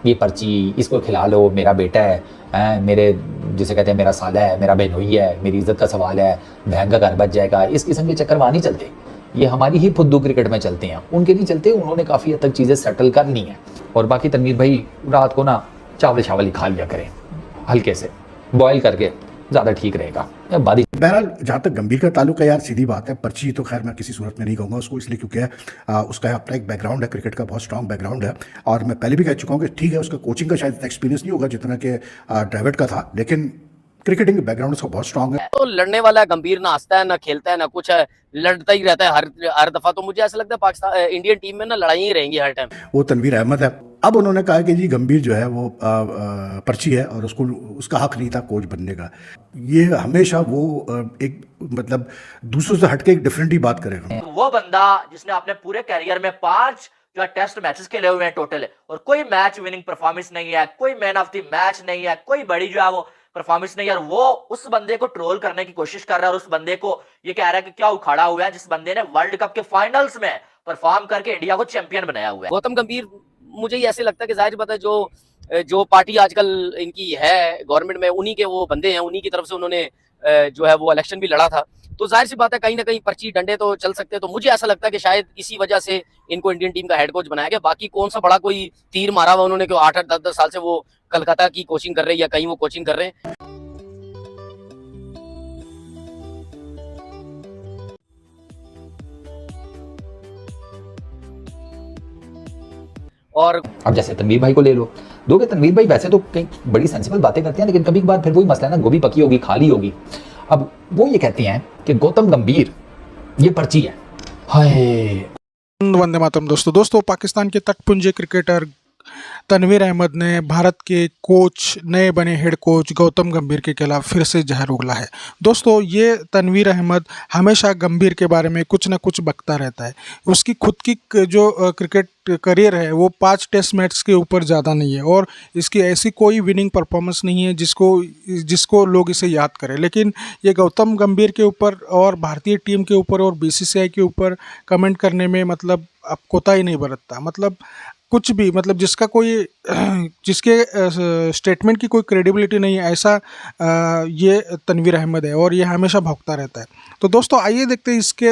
ये पर्ची इसको खिला लो, मेरा बेटा है, मेरे जिसे कहते हैं मेरा साला है, मेरा बहनोई है, मेरी इज्जत का सवाल है, बहन का घर बच जाएगा, इस किस्म के चक्कर वहाँ नहीं चलते। ये हमारी ही फुद्दू क्रिकेट में चलते हैं, उनके नहीं चलते। उन्होंने काफ़ी हद तक चीज़ें सेटल कर ली हैं। और बाकी तनवीर भाई रात को ना चावल ही खा लिया करें, हल्के से बॉयल करके, ज़्यादा ठीक रहेगा। बहरहाल जहाँ तक गंभीर का ताल्लुक है यार, सीधी बात है, पर्ची तो खैर मैं किसी सूरत में नहीं कहूँगा उसको, इसलिए क्योंकि उसका अपना एक बैकग्राउंड है, क्रिकेट का बहुत स्ट्रॉन्ग बैकग्राउंड है। और मैं पहले भी कह चुका हूँ कि ठीक है उसका कोचिंग का शायद एक्सपीरियंस नहीं होगा जितना कि ड्राविड का था, लेकिन क्रिकेटिंग बैकग्राउंड उसका बहुत स्ट्रॉन्ग है। तो लड़ने वाला है, गंभीर ना हंसता है ना खेलता है ना कुछ है, लड़ता ही रहता है हर दफा। तो मुझे ऐसा लगता है पाकिस्तान इंडियन टीम में ना लड़ाई ही रहेंगी हर टाइम। वो तनवीर अहमद है। अब उन्होंने कहा कि जी गंभीर जो है वो पर्ची है और उसको उसका हक नहीं था कोच बनने का। ये हमेशा वो एक मतलब दूसरों से हटके एक डिफरेंट ही बात करेगा। वो बंदा जिसने अपने पूरे कैरियर में 5 जो टेस्ट मैचेस खेले हुए हैं टोटल, और कोई मैच विनिंग परफॉर्मेंस नहीं है, कोई मैन ऑफ द मैच नहीं है, कोई बड़ी जो है वो परफॉर्मेंस नहीं है, और वो उस बंदे को ट्रोल करने की कोशिश कर रहा है और उस बंदे को ये कह रहा है कि क्या उखाड़ा हुआ है, जिस बंदे ने वर्ल्ड कप के फाइनल्स में परफॉर्म करके इंडिया को चैंपियन बनाया हुआ है। गौतम गंभीर मुझे ये ऐसे लगता है कि जाहिर बात है जो पार्टी आजकल इनकी है गवर्नमेंट में, उन्हीं के वो बंदे हैं, उन्हीं की तरफ से उन्होंने जो है वो इलेक्शन भी लड़ा था। तो जाहिर सी बात है कहीं ना कहीं पर्ची डंडे तो चल सकते हैं। तो मुझे ऐसा लगता है कि शायद इसी वजह से इनको इंडियन टीम का हेड कोच बनाया गया। बाकी कौन सा बड़ा कोई तीर मारा हुआ उन्होंने कि 8-8 10-10 साल से वो कलकत्ता की कोचिंग कर रहे हैं या कहीं वो कोचिंग कर रहे हैं। और अब जैसे तनवीर भाई को ले लो, दोगे तनवीर भाई वैसे तो कई बड़ी सेंसिबल बातें करते हैं, लेकिन कभी कभार फिर वही मसला है ना, गोभी पकी होगी खाली होगी। अब वो ये कहते हैं कि गौतम गंभीर ये पर्ची है। हाय वंदे मातरम दोस्तों, पाकिस्तान के तटपुंजे क्रिकेटर तनवीर अहमद ने भारत के कोच नए बने हेड कोच गौतम गंभीर के खिलाफ फिर से जहर उगला है। दोस्तों ये तनवीर अहमद हमेशा गंभीर के बारे में कुछ ना कुछ बकता रहता है। उसकी खुद की जो क्रिकेट करियर है वो 5 टेस्ट मैच के ऊपर ज़्यादा नहीं है और इसकी ऐसी कोई विनिंग परफॉर्मेंस नहीं है जिसको लोग इसे याद करें। लेकिन ये गौतम गंभीर के ऊपर और भारतीय टीम के ऊपर और बीसीसीआई के ऊपर कमेंट करने में मतलब अब कोताही नहीं बरतता। मतलब कुछ भी मतलब जिसके स्टेटमेंट की कोई क्रेडिबिलिटी नहीं है, ऐसा ये तनवीर अहमद है और ये हमेशा भौंकता रहता है। तो दोस्तों आइए देखते हैं इसके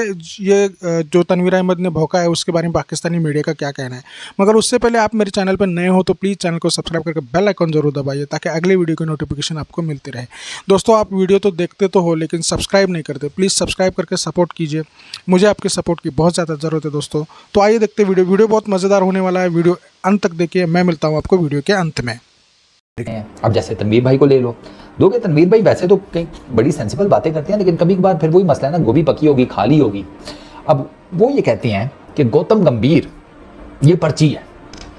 ये जो तनवीर अहमद ने भौंका है उसके बारे में पाकिस्तानी मीडिया का क्या कहना है। मगर उससे पहले आप मेरे चैनल पर नए हो तो प्लीज़ चैनल को सब्सक्राइब करके बेल आइकन जरूर दबाइए ताकि अगले वीडियो की नोटिफिकेशन आपको मिलती रहे। दोस्तों आप वीडियो तो देखते तो हो लेकिन सब्सक्राइब नहीं करते, प्लीज़ सब्सक्राइब करके सपोर्ट कीजिए, मुझे आपके सपोर्ट की बहुत ज़्यादा ज़रूरत है दोस्तों। तो आइए देखते वीडियो बहुत मज़ेदार होने वाला है, वीडियो अंत तक देखिए। मैं मिलता हूँ आपको वीडियो के अंत में। अब जैसे तनवीर भाई को ले लो, दोगे तनवीर भाई वैसे तो कई बड़ी सेंसिबल बातें करते हैं, लेकिन कभी कभार फिर वही मसला है ना, गोभी पकी होगी खाली होगी। अब वो ये कहते हैं कि गौतम गंभीर ये पर्ची है।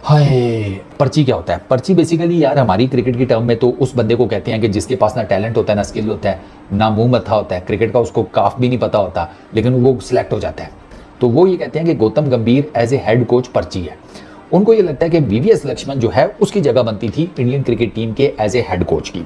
हाय पर्ची क्या होता है? पर्ची बेसिकली यार हमारी क्रिकेट की टर्म में तो उस बंदे को कहते हैं कि जिसके पास ना टैलेंट होता है ना स्किल होता है ना मुंह मत्था होता है, क्रिकेट का उसको काफ भी नहीं पता होता, लेकिन वो सिलेक्ट हो जाता है। तो वो ये कहते हैं कि गौतम गंभीर एज ए हेड कोच पर्ची है। उनको ये लगता है कि वीवीएस लक्ष्मण जो है उसकी जगह बनती थी इंडियन क्रिकेट टीम के एज ए हेड कोच की।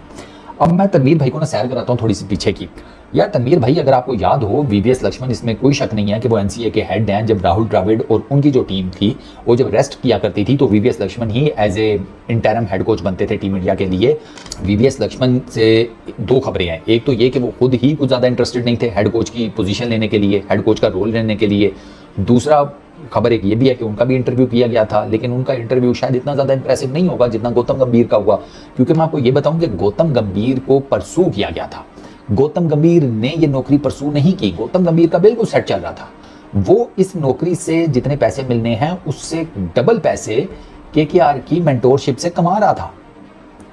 अब मैं तनवीर भाई को ना सैर कराता हूँ थोड़ी सी पीछे की। यार तनवीर भाई अगर आपको याद हो वीवीएस लक्ष्मण, इसमें कोई शक नहीं है कि वो एनसीए के हेड हैं। जब राहुल द्रविड़ और उनकी जो टीम थी वो जब रेस्ट किया करती थी तो वीवीएस लक्ष्मण ही as a interim head coach बनते थे टीम इंडिया के लिए। वीवीएस लक्ष्मण से 2 खबरें हैं, एक तो ये कि वो खुद ही कुछ ज़्यादा इंटरेस्टेड नहीं थे हेड कोच की पोजीशन लेने के लिए, हेड कोच का रोल लेने के लिए। दूसरा खबर एक ये भी है कि उनका भी इंटरव्यू किया गया था, लेकिन उनका इंटरव्यू शायद इतना ज़्यादा इंप्रेसिव नहीं होगा जितना गौतम गंभीर का हुआ। क्योंकि मैं आपको ये बताऊं कि गौतम गंभीर को परसू किया गया था, गौतम गंभीर ने ये नौकरी परसू नहीं की। गौतम गंभीर का बिल्कुल सेट चल रहा था, वो इस नौकरी से जितने पैसे मिलने हैं उससे डबल पैसे केकेआर की मेंटोरशिप से कमा रहा था।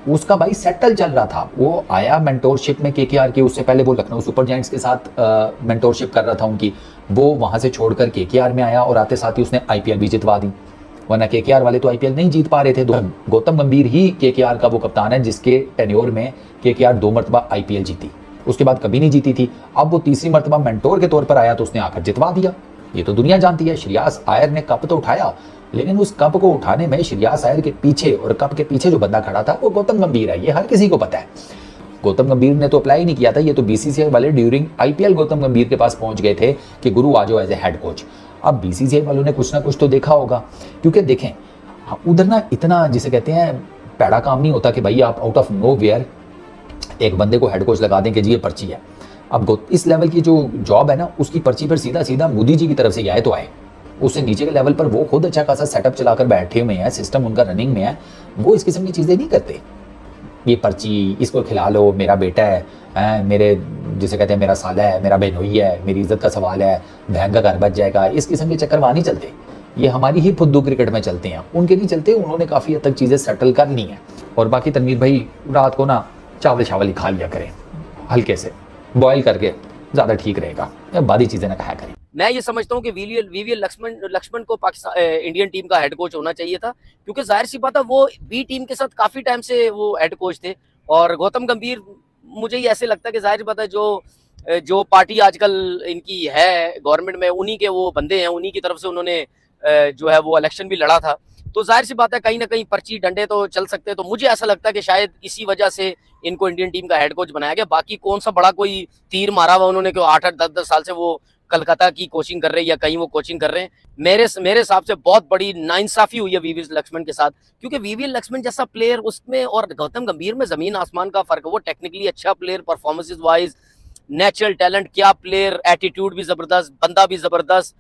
उसका भाई सेटल चल रहा था। वो आया मेंटोरशिप में केकेआर की, उससे पहले वो लखनऊ सुपर जायंट्स के साथ मेंटोरशिप कर रहा था उनकी। वो वहां से छोड़कर केकेआर में आया और आते साथ ही उसने आईपीएल भी जितवा दी, वरना केकेआर वाले तो आईपीएल नहीं जीत पा रहे थे। गौतम गंभीर ही केकेआर का वो कप्तान है जिसके टेन्योर में केकेआर 2 मरतबा आईपीएल जीती, उसके बाद कभी नहीं जीती थी। अब वो तीसरी मरतबा मेंटोर के तौर पर आया तो उसने आकर जितवा दिया। ये तो दुनिया जानती है। श्रेयस अय्यर ने कप तो उठाया, लेकिन उस कप को उठाने में श्रेयस अय्यर के पीछे और कप के पीछे जो बंदा खड़ा था वो गौतम गंभीर है। ये हर किसी को पता है। गौतम गंभीर ने तो अप्लाई नहीं किया था, ये तो बीसीसीआई वाले ड्यूरिंग आईपीएल गौतम गंभीर के पास पहुंच गए थे कि गुरु आ जाओ एज ए हेड कोच। अब बीसीसीआई वालों ने कुछ ना कुछ तो देखा होगा, क्योंकि देखें हाँ, उधर ना इतना जिसे कहते हैं पैड़ा काम नहीं होता कि भाई आप आउट ऑफ नो वेयर एक बंदे को हेड कोच लगा दें कि जी ये पर्ची है। अब इस लेवल की जो जॉब है ना, उसकी पर्ची पर सीधा सीधा मोदी जी की तरफ से आए तो आए, उससे नीचे के लेवल पर वो खुद अच्छा खासा सेटअप चलाकर बैठे हुए हैं, सिस्टम उनका रनिंग में है, वो इस किस्म की चीज़ें नहीं करते। ये पर्ची इसको खिला लो, मेरा बेटा है, मेरे जिसे कहते हैं मेरा साला है, मेरा बहनोई है, मेरी इज्जत का सवाल है, बहन का घर बच जाएगा, इस किस्म के चक्कर वहाँ नहीं चलते। ये हमारी ही फुद्दू क्रिकेट में चलते हैं, उनके नहीं चलते। उन्होंने काफ़ी हद तक चीज़ें सेटल कर ली हैं। और बाकी तनवीर भाई रात को ना चावल शावल ही खा लिया करें, हल्के से बॉयल करके, ज़्यादा ठीक रहेगा। बादी चीज़ें ना खाया करें। मैं ये समझता हूँ कि वीवीएल लक्ष्मण को पाकिस्तान इंडियन टीम का हेड कोच होना चाहिए था, क्योंकि जाहिर सी बात है वो बी टीम के साथ काफी टाइम से वो हेड कोच थे। और गौतम गंभीर, मुझे ये ऐसे लगता है कि जाहिर सी बात है जो पार्टी आजकल इनकी है गवर्नमेंट में, उन्हीं के वो बंदे हैं, उन्हीं की तरफ से उन्होंने जो है वो इलेक्शन भी लड़ा था। तो जाहिर सी बात है कहीं ना कहीं पर्ची डंडे तो चल सकते हैं। तो मुझे ऐसा लगता है कि शायद इसी वजह से इनको इंडियन टीम का हेड कोच बनाया गया। बाकी कौन सा बड़ा कोई तीर मारा हुआ उन्होंने, क्यों 8-8 10-10 साल से वो कलकत्ता की कोचिंग कर रहे हैं या कहीं वो कोचिंग कर रहे हैं। मेरे हिसाब से बहुत बड़ी नाइंसाफी हुई है वीवीएल लक्ष्मण के साथ, क्योंकि वीवीएल लक्ष्मण जैसा प्लेयर उसमें और गौतम गंभीर में जमीन आसमान का फर्क है। वो टेक्निकली अच्छा player, performances wise natural talent, क्या प्लेयर, एटीट्यूड भी जबरदस्त, बंदा भी जबरदस्त,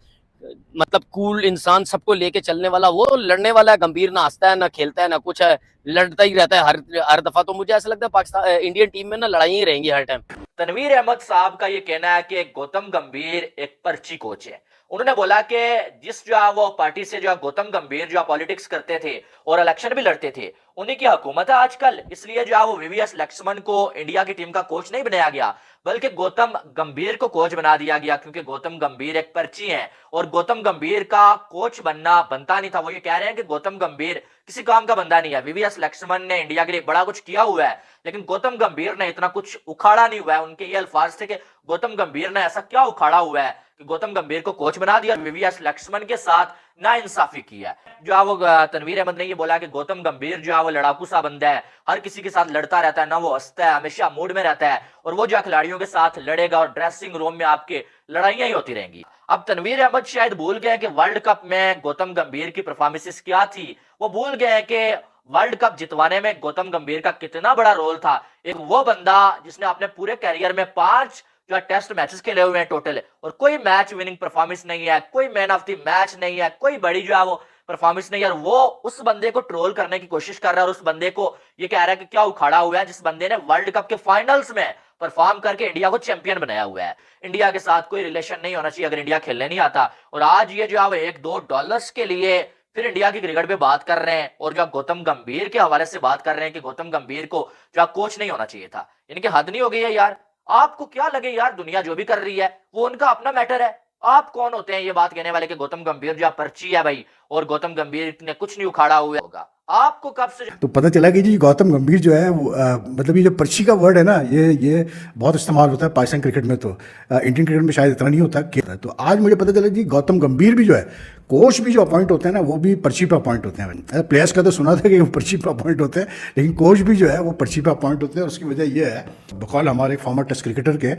मतलब कूल इंसान, सबको लेके चलने वाला। वो लड़ने वाला है। गंभीर ना हंसता है, ना खेलता है, ना कुछ है, लड़ता ही रहता है हर दफा। तो मुझे ऐसा लगता है पाकिस्तान इंडियन टीम में ना लड़ाई ही रहेंगी हर टाइम। तनवीर अहमद साहब का ये कहना है कि गौतम गंभीर एक पर्ची कोच है। उन्होंने बोला कि जिस जो है वो पार्टी से जो है गौतम गंभीर जो पॉलिटिक्स करते थे और इलेक्शन भी लड़ते थे, उन्हीं की हुकूमत है आजकल, इसलिए जो है वो वीवीएस लक्ष्मण को इंडिया की टीम का कोच नहीं बनाया गया, बल्कि गौतम गंभीर को कोच बना दिया गया, क्योंकि गौतम गंभीर एक पर्ची है और गौतम गंभीर का कोच बनता नहीं था। वो ये कह रहे हैं कि गौतम गंभीर किसी काम का बंदा नहीं है। वीवीएस लक्ष्मण ने इंडिया के लिए बड़ा कुछ किया हुआ है, लेकिन गौतम गंभीर ने इतना कुछ उखाड़ा नहीं हुआ है। उनके ये अल्फाज थे कि गौतम गंभीर ने ऐसा क्या उखाड़ा हुआ है कि गौतम गंभीर को कोच बना दिया, वीवीएस लक्ष्मण के साथ नाइंसाफी की है। जो है वो तनवीर अहमद ने ये बोला कि गौतम गंभीर जो है वो लड़ाकू सा बंदा है, हर किसी के साथ लड़ता रहता है, ना वो हंसता है, हमेशा मूड में रहता है, और वो जो खिलाड़ियों के साथ लड़ेगा और ड्रेसिंग रूम में आपके लड़ाइयां ही होती रहेंगी। अब तनवीर अहमद शायद भूल गए कि वर्ल्ड कप में गौतम गंभीर की परफॉर्मेंसेस क्या थी। वो भूल गए कि वर्ल्ड कप जितवाने में गौतम गंभीर का कितना बड़ा रोल था। एक वो बंदा जिसने अपने पूरे कैरियर में 5 जो टेस्ट मैचेस खेले हुए हैं टोटल, और कोई मैच विनिंग परफॉर्मेंस नहीं है, कोई मैन ऑफ द मैच नहीं है, कोई बड़ी जो है वो परफॉर्मेंस नहीं है। और वो उस बंदे को ट्रोल करने की कोशिश कर रहा है और उस बंदे को ये कह रहा है कि क्या उखाड़ा हुआ है, जिस बंदे ने वर्ल्ड कप के फाइनल्स में परफॉर्म करके इंडिया को चैंपियन बनाया हुआ है। इंडिया के साथ कोई रिलेशन नहीं होना चाहिए अगर इंडिया खेलने नहीं आता। और आज ये जो है वो $1-2 के लिए फिर इंडिया की क्रिकेट पे बात कर रहे हैं और जो गौतम गंभीर के हवाले से बात कर रहे हैं कि गौतम गंभीर को जो कोच नहीं होना चाहिए था। इनकी हद नहीं हो गई है यार। आपको क्या लगे यार, दुनिया जो भी कर रही है वो उनका अपना मैटर है। आप कौन होते हैं ये बात कहने वाले कि गौतम गंभीर जो पर्ची है भाई और गौतम गंभीर ने कुछ नहीं उखाड़ा हुआ होगा? आपको कब से तो पता चला कि जी गौतम गंभीर जो है वो मतलब ये जो पर्ची का वर्ड है ना, ये बहुत इस्तेमाल होता है पाकिस्तान क्रिकेट में। तो इंडियन क्रिकेट में शायद इतना नहीं होता कि, तो आज मुझे पता चला जी गौतम गंभीर भी जो है कोच भी जो अपॉइंट होते हैं ना, वो भी पर्ची पे अपॉइंट होते हैं। प्लेयर्स का तो सुना था कि वो पर्ची पे अपॉइंट होते हैं, लेकिन कोच भी जो है वो पर्ची पे अपॉइंट होते हैं। और उसकी वजह ये है, बकौल हमारे फॉर्मर टेस्ट क्रिकेटर के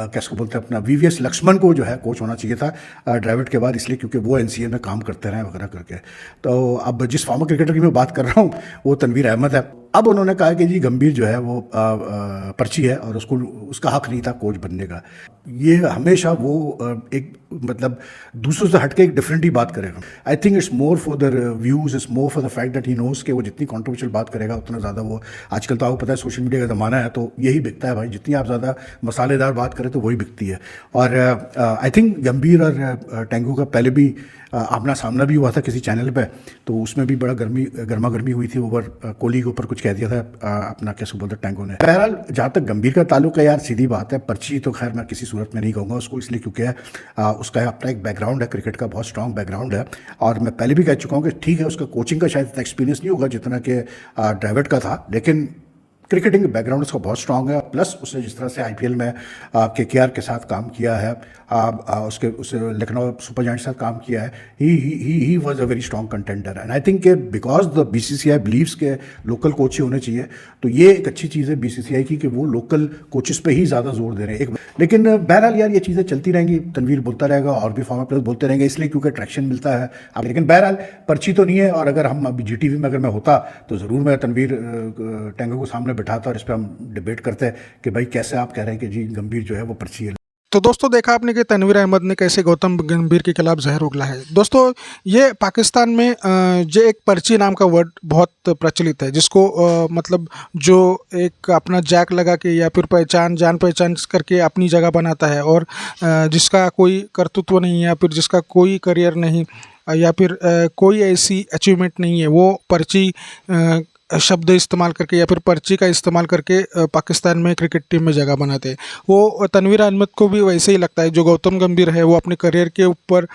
कैसे बोलते हैं अपना वीवीएस लक्ष्मण को जो है कोच होना चाहिए था ड्राविड के बाद, इसलिए क्योंकि वो एनसीए में काम करते रहे वगैरह करके। तो अब जिस फॉर्मर क्रिकेटर की मैं बात कर रहा हूँ वो तनवीर अहमद है। अब उन्होंने कहा कि जी गंभीर जो है वो पर्ची है और उसका हक नहीं था कोच बनने का। ये हमेशा वो एक मतलब दूसरों से हटके एक डिफरेंटली बात करेगा। I think it's more for the views, it's more for the fact that he knows कि वो जितनी कॉन्ट्रोवर्शियल बात करेगा उतना ज़्यादा वो, आजकल तो आपको पता है सोशल मीडिया का ज़माना है तो यही बिकता है भाई, जितनी आप ज़्यादा मसालेदार बात करें तो वही बिकती है। और आई थिंक गंभीर और टेंगू का पहले भी आमना सामना भी हुआ था किसी चैनल पे, तो उसमें भी बड़ा गर्मा गर्मी हुई थी। ओवर कोहली के ऊपर कुछ कह दिया था अपना कैसे बोलते टैंगो ने। बहरहाल जहाँ तक गंभीर का ताल्लुक है यार, सीधी बात है, पर्ची तो खैर मैं किसी सूरत में नहीं कहूँगा उसको, इसलिए क्योंकि उसका अपना एक बैकग्राउंड है, क्रिकेट का बहुत स्ट्रॉन्ग बैकग्राउंड है। और मैं पहले भी कह चुका हूँ कि ठीक है उसका कोचिंग का शायद एक्सपीरियंस नहीं होगा जितना कि ड्राविड का था, लेकिन क्रिकेटिंग बैकग्राउंड उसका बहुत स्ट्रॉन्ग है। प्लस उसने जिस तरह से आईपीएल में केकेआर के साथ काम किया है उसके उस लखनऊ सुपर जायंट्स के साथ काम किया है, he was a very strong contender. And I think because the BCCI believes के लोकल कोच ही होने चाहिए, तो ये एक अच्छी चीज़ है बीसीसीआई की कि वो लोकल कोचेस पे ही ज़्यादा जोर दे रहे हैं। लेकिन बहरहाल यार ये चीज़ें चलती रहेंगी, तनवीर बोलता रहेगा और भी फॉर्मर प्लेयर्स बोलते रहेंगे, इसलिए क्योंकि ट्रैक्शन मिलता है। अब लेकिन बहरहाल पर्ची तो नहीं है, और अगर हम अभी जीटीवी में अगर मैं होता तो ज़रूर मैं तनवीर टेंगो को सामने बिठाता और इस पर हम डिबेट करते कि भाई कैसे आप कह रहे हैं कि जी गंभीर जो है वो पर्ची है। तो दोस्तों देखा आपने कि तनवीर अहमद ने कैसे गौतम गंभीर के खिलाफ जहर उगला है। दोस्तों ये पाकिस्तान में जो एक पर्ची नाम का वर्ड बहुत प्रचलित है, जिसको मतलब जो एक अपना जैक लगा के या फिर जान पहचान करके अपनी जगह बनाता है, और जिसका कोई कर्तृत्व नहीं है या फिर जिसका कोई करियर नहीं या फिर कोई ऐसी अचीवमेंट नहीं है, वो पर्ची शब्द इस्तेमाल करके या फिर पर्ची का इस्तेमाल करके पाकिस्तान में क्रिकेट टीम में जगह बनाते हैं। वो तनवीर अहमद को भी वैसे ही लगता है। जो गौतम गंभीर है वो अपने करियर के ऊपर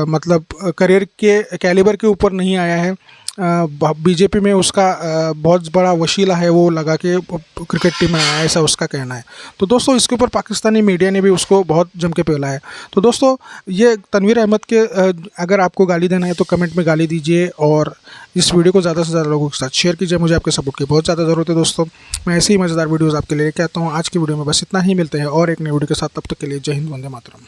मतलब करियर के कैलिबर के ऊपर नहीं आया है, बीजेपी में उसका बहुत बड़ा वसीला है, वो लगा के क्रिकेट टीम में आया, ऐसा उसका कहना है। तो दोस्तों इसके ऊपर पाकिस्तानी मीडिया ने भी उसको बहुत जम के पेला है। तो दोस्तों ये तनवीर अहमद के अगर आपको गाली देना है तो कमेंट में गाली दीजिए, और इस वीडियो को ज़्यादा से ज़्यादा लोगों के साथ शेयर कीजिए। मुझे आपके सपोर्ट की बहुत ज़्यादा ज़रूरत है दोस्तों। मैं ऐसे ही मज़ेदार वीडियोज़ आपके लिए लेके आता हूँ। आज की वीडियो में बस इतना ही, मिलते हैं और एक नई वीडियो के साथ। तब तक के लिए जय हिंद, वंदे मातरम।